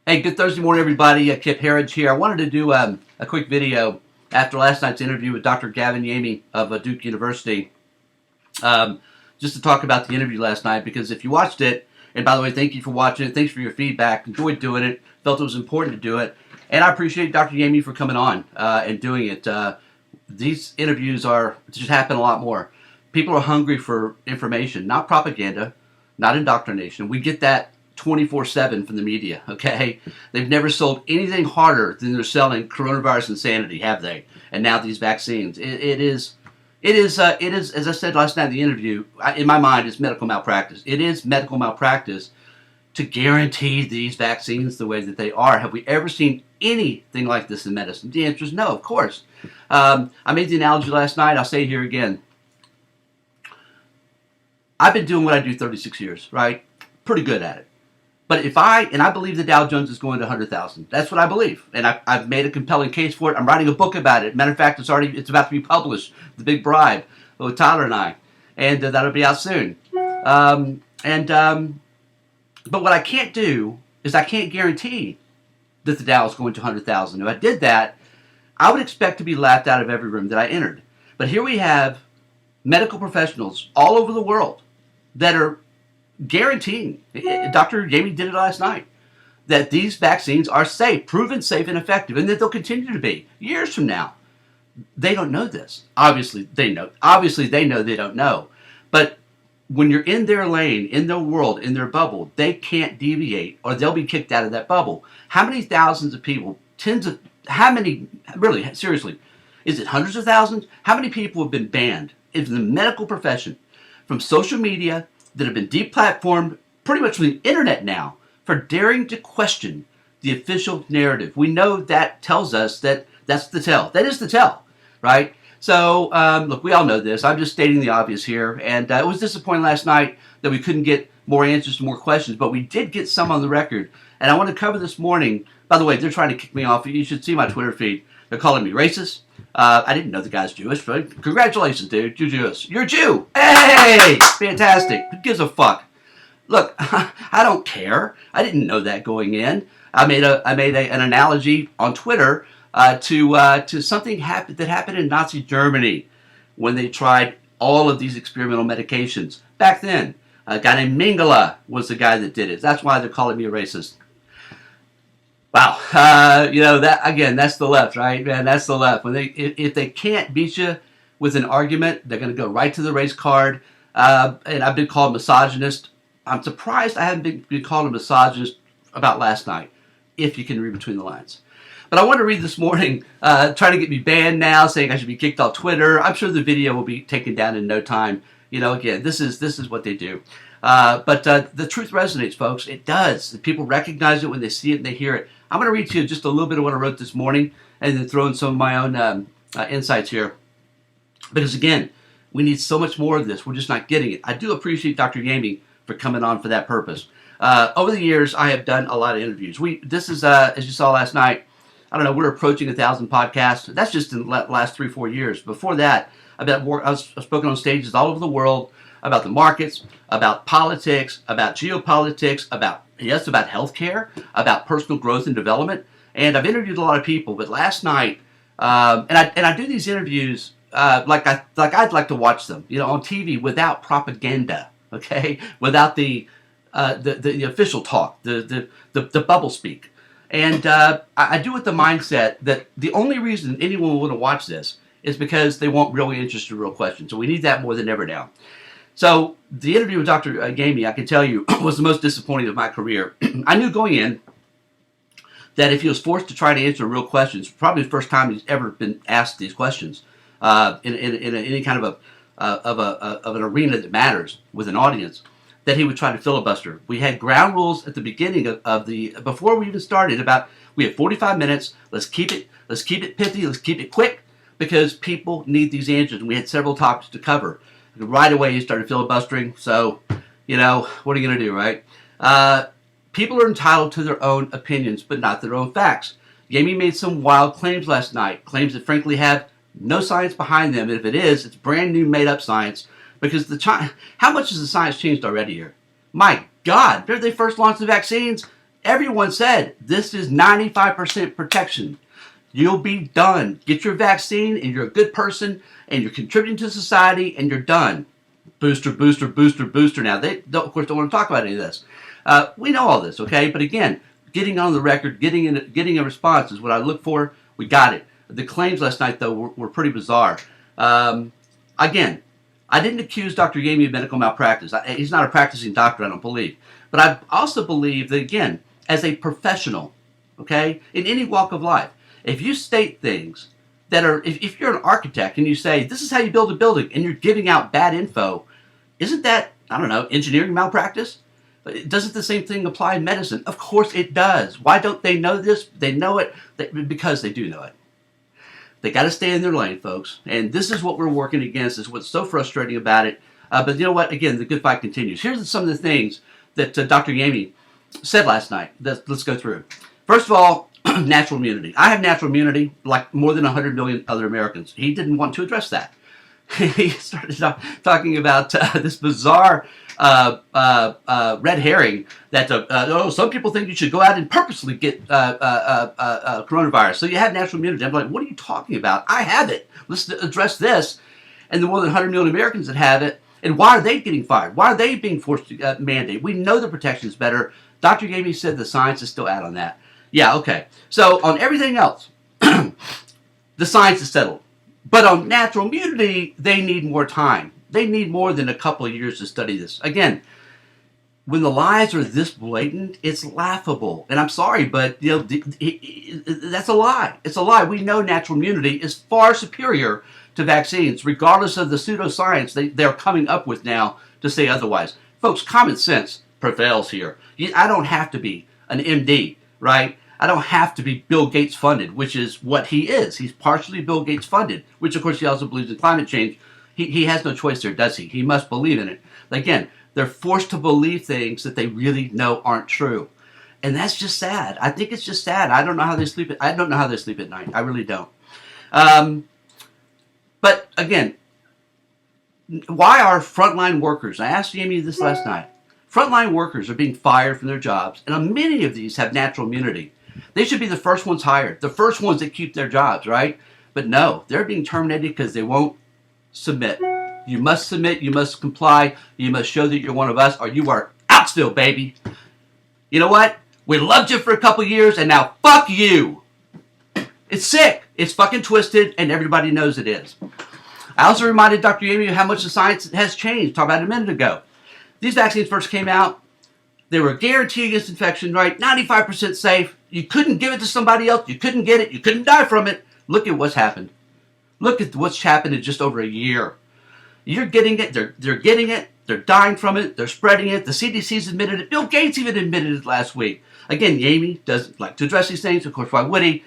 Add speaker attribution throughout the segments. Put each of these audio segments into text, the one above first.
Speaker 1: Hey, good Thursday morning, everybody. Kip Harridge here. I wanted to do a quick video after last night's interview with Dr. Gavin Yamey of Duke University, just to talk about the interview last night, because if you watched it, and by the way, thank you for watching it. Thanks for your feedback. Enjoyed doing it. Felt it was important to do it. And I appreciate Dr. Yamey for coming on and doing it. These interviews just happen a lot more. People are hungry for information, not propaganda, not indoctrination. We get that 24/7 from the media, okay? They've never sold anything harder than they're selling coronavirus insanity, have they? And now these vaccines. It is, as I said last night in the interview, in my mind, it's medical malpractice. It is medical malpractice to guarantee these vaccines the way that they are. Have we ever seen anything like this in medicine? The answer is no, of course. I made the analogy last night. I'll say it here again. I've been doing what I do 36 years, right? Pretty good at it. But I believe the Dow Jones is going to 100,000. That's what I believe. And I've made a compelling case for it. I'm writing a book about it. Matter of fact, it's about to be published, The Big Bribe, with Tyler and I. And that'll be out soon. But what I can't do is I can't guarantee that the Dow is going to 100,000. If I did that, I would expect to be laughed out of every room that I entered. But here we have medical professionals all over the world that are guaranteeing, Dr. Yamey did it last night, that these vaccines are safe, proven safe and effective, and that they'll continue to be years from now. They don't know this. Obviously, they know. Obviously, they know they don't know. But when you're in their lane, in their world, in their bubble, they can't deviate or they'll be kicked out of that bubble. How many thousands of people, really, seriously, is it hundreds of thousands? How many people have been banned in the medical profession from social media that have been deplatformed pretty much from the internet now for daring to question the official narrative? We know that tells us that that's the tell. That is the tell, right? So, look, we all know this. I'm just stating the obvious here. And it was disappointing last night that we couldn't get more answers to more questions, but we did get some on the record. And I want to cover this morning. By the way, they're trying to kick me off. You should see my Twitter feed. They're calling me racist. I didn't know the guy's Jewish, but congratulations, dude. You're Jewish. You're a Jew. Hey, fantastic. Who gives a fuck? Look, I don't care. I didn't know that going in. I made an analogy on Twitter to something that happened in Nazi Germany when they tried all of these experimental medications. Back then, a guy named Mengele was the guy that did it. That's why they're calling me a racist. Wow, that again, that's the left, right, man? That's the left. If they can't beat you with an argument, they're going to go right to the race card. And I've been called misogynist. I'm surprised I haven't been called a misogynist about last night, if you can read between the lines. But I want to read this morning, trying to get me banned now, saying I should be kicked off Twitter. I'm sure the video will be taken down in no time. Again, this is what they do. But the truth resonates, folks. It does. People recognize it when they see it and they hear it. I'm going to read to you just a little bit of what I wrote this morning and then throw in some of my own insights here. Because, again, we need so much more of this. We're just not getting it. I do appreciate Dr. Yamey for coming on for that purpose. Over the years, I have done a lot of interviews. This is, as you saw last night, I don't know, we're approaching 1,000 podcasts. That's just in the last 3-4 years. Before that, I've spoken on stages all over the world about the markets, about politics, about geopolitics, about healthcare, about personal growth and development. And I've interviewed a lot of people. But last night, and I do these interviews like I'd like to watch them, on TV without propaganda, okay, without the official talk, the bubble speak. And I do it with the mindset that the only reason anyone will want to watch this is because they want really interesting, real questions. So we need that more than ever now. So the interview with Dr. Yamey, I can tell you, was the most disappointing of my career. I knew going in that if he was forced to try to answer real questions, probably the first time he's ever been asked these questions in any kind of an arena that matters with an audience, that he would try to filibuster. We had ground rules at the beginning before we even started about, we have 45 minutes. Let's keep it pithy. Let's keep it quick because people need these answers. And we had several topics to cover. Right away, he started filibustering. So, what are you going to do, right? People are entitled to their own opinions, but not their own facts. Yamey made some wild claims last night, claims that frankly have no science behind them. And if it is, it's brand new made-up science. Because how much has the science changed already here? My God, they first launched the vaccines, everyone said this is 95% protection. You'll be done. Get your vaccine and you're a good person and you're contributing to society and you're done. Booster, booster, booster, booster. Now, they, of course, don't want to talk about any of this. We know all this, okay? But again, getting on the record, getting a response is what I look for. We got it. The claims last night, though, were pretty bizarre. Again, I didn't accuse Dr. Yami of medical malpractice. He's not a practicing doctor, I don't believe. But I also believe that, again, as a professional, okay, in any walk of life, if you state things that are, if you're an architect and you say, this is how you build a building, and you're giving out bad info, isn't that, I don't know, engineering malpractice? Doesn't the same thing apply in medicine? Of course it does. Why don't they know this? They know it because they do know it. They got to stay in their lane, folks. And this is what we're working against. This is what's so frustrating about it. But you know what? Again, the good fight continues. Here's some of the things that Dr. Yami said last night. Let's go through. First of all, natural immunity. I have natural immunity like more than 100 million other Americans. He didn't want to address that. He started talking about this bizarre red herring that some people think you should go out and purposely get coronavirus. So you have natural immunity. I'm like, what are you talking about? I have it. Let's address this. And the more than 100 million Americans that have it, and why are they getting fired? Why are they being forced to mandate? We know the protection is better. Dr. Yami said the science is still out on that. Yeah, okay. So on everything else, the science is settled. But on natural immunity, they need more time. They need more than a couple of years to study this. Again, when the lies are this blatant, it's laughable. And I'm sorry, but you know that's a lie. It's a lie. We know natural immunity is far superior to vaccines, regardless of the pseudoscience they're coming up with now to say otherwise. Folks, common sense prevails here. I don't have to be an MD, right? I don't have to be Bill Gates funded, which is what he is. He's partially Bill Gates funded, which of course he also believes in climate change. He has no choice there, does he? He must believe in it. Again, they're forced to believe things that they really know aren't true. And that's just sad. I think it's just sad. I don't know how they sleep at night. I really don't. But again, why are frontline workers? I asked Jamie this last night. Frontline workers are being fired from their jobs, and many of these have natural immunity. They should be the first ones hired, the first ones that keep their jobs, right? But no, they're being terminated because they won't submit. You must submit, you must comply, you must show that you're one of us, or you are out still, baby. You know what? We loved you for a couple years, and now fuck you. It's sick. It's fucking twisted, and everybody knows it is. I also reminded Dr. Yami how much the science has changed. Talked about it a minute ago. These vaccines first came out. They were guaranteed against infection, right? 95% safe. You couldn't give it to somebody else. You couldn't get it. You couldn't die from it. Look at what's happened. Look at what's happened in just over a year. You're getting it. They're getting it. They're dying from it. They're spreading it. The CDC's admitted it. Bill Gates even admitted it last week. Again, Yami doesn't like to address these things. Of course, why would he?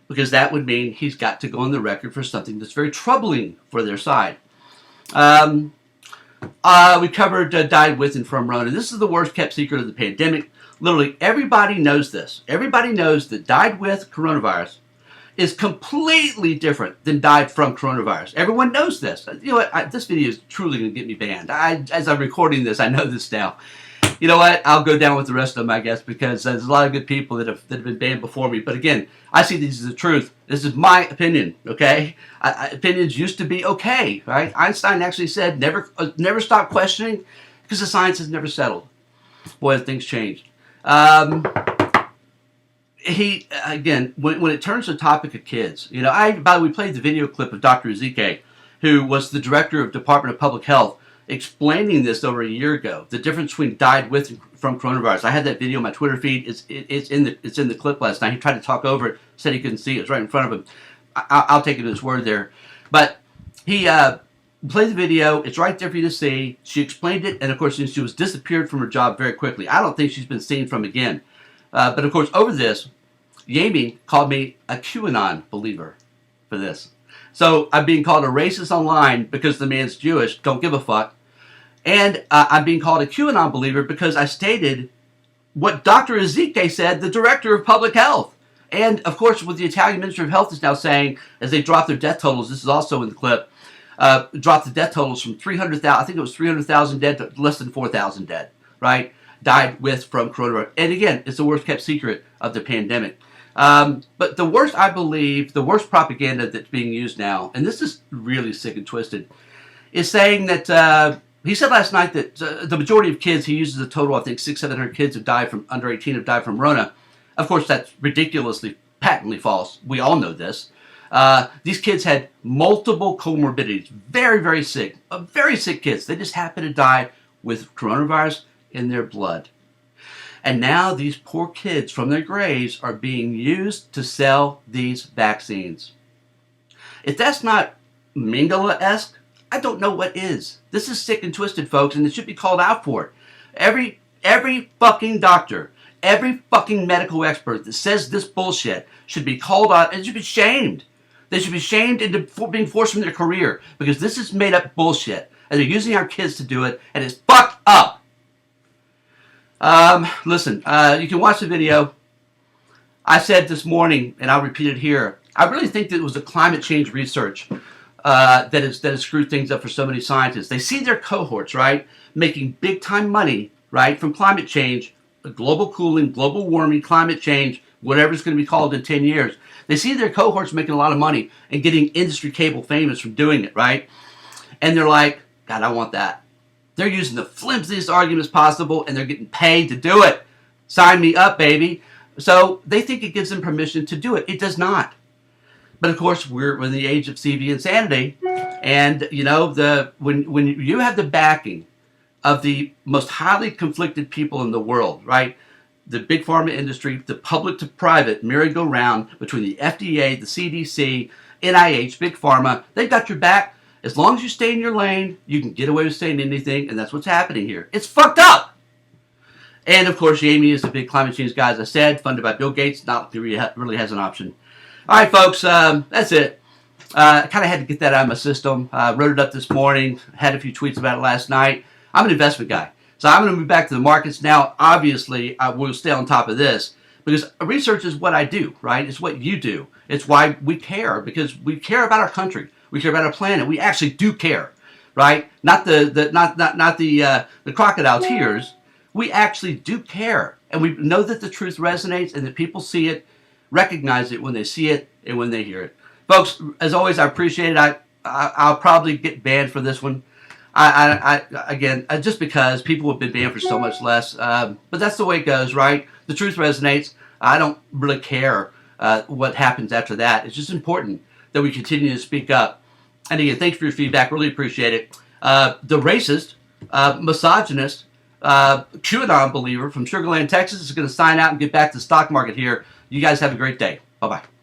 Speaker 1: Because that would mean he's got to go on the record for something that's very troubling for their side. We covered died with and from Rona. This is the worst kept secret of the pandemic. Literally, everybody knows this. Everybody knows that died with coronavirus is completely different than died from coronavirus. Everyone knows this. You know what? This video is truly going to get me banned. As I'm recording this, I know this now. You know what? I'll go down with the rest of them, I guess, because there's a lot of good people that have been banned before me. But again, I see this as the truth. This is my opinion, okay? Opinions used to be okay, right? Einstein actually said, never stop questioning, because the science has never settled. Boy, things changed. Again, when it turns to the topic of kids, you know, by the way, we played the video clip of Dr. Ezike, who was the director of Department of Public Health, explaining this over a year ago, the difference between died with and from coronavirus. I had that video on my Twitter feed. It's in the clip last night. He tried to talk over it, said he couldn't see it. It was right in front of him. I'll take it as word there. But he played the video. It's right there for you to see. She explained it, and of course, she was disappeared from her job very quickly. I don't think she's been seen from again. But of course, over this, Yami called me a QAnon believer for this. So I'm being called a racist online because the man's Jewish. Don't give a fuck. And I'm being called a QAnon believer because I stated what Dr. Ezike said, the director of public health. And of course, what the Italian Ministry of Health is now saying, as they drop their death totals, this is also in the clip, drop the death totals from 300,000, I think it was 300,000 dead to less than 4,000 dead, right? died with from coronavirus. And again, it's the worst kept secret of the pandemic. But the worst, I believe, the worst propaganda that's being used now, and this is really sick and twisted, is saying that he said last night that the majority of kids, he uses a total, I think, 600-700 kids have died from under 18 have died from Rona. Of course, that's ridiculously, patently false. We all know this. These kids had multiple comorbidities, very, very sick kids. They just happened to die with coronavirus in their blood. And now these poor kids from their graves are being used to sell these vaccines. If that's not Mengele-esque, I don't know what is. This is sick and twisted, folks, and it should be called out for it. Every fucking doctor, every fucking medical expert that says this bullshit should be called out and should be shamed. They should be shamed into being forced from their career because this is made up bullshit. And they're using our kids to do it, and it's fucked up. Listen, you can watch the video. I said this morning, and I'll repeat it here, I really think that it was the climate change research that has screwed things up for so many scientists. They see their cohorts, right, making big time money, right, from climate change, global cooling, global warming, climate change, whatever it's going to be called in 10 years. They see their cohorts making a lot of money and getting industry cable famous from doing it, right? And they're like, God, I want that. They're using the flimsiest arguments possible, and they're getting paid to do it. Sign me up, baby. So they think it gives them permission to do it. It does not. But of course, we're in the age of CV insanity, and you know when you have the backing of the most highly conflicted people in the world, right? The big pharma industry, the public to private merry-go-round between the FDA, the CDC, NIH, big pharma, they've got your back. As long as you stay in your lane, you can get away with saying anything, and that's what's happening here. It's fucked up! And, of course, Jamie is the big climate change guy, as I said, funded by Bill Gates. Not really has an option. All right, folks, that's it. I kind of had to get that out of my system. Wrote it up this morning, had a few tweets about it last night. I'm an investment guy, so I'm going to move back to the markets now. Obviously, I will stay on top of this, because research is what I do, right? It's what you do. It's why we care, because we care about our country. We care about our planet. We actually do care, right? Not the crocodile tears. We actually do care, and we know that the truth resonates and that people see it, recognize it when they see it and when they hear it. Folks, as always, I appreciate it. I'll probably get banned for this one. Again, just because people have been banned for so much less. But that's the way it goes, right? The truth resonates. I don't really care what happens after that. It's just important that we continue to speak up. And again, thanks for your feedback. Really appreciate it. The racist, misogynist, QAnon believer from Sugar Land, Texas is going to sign out and get back to the stock market here. You guys have a great day. Bye-bye.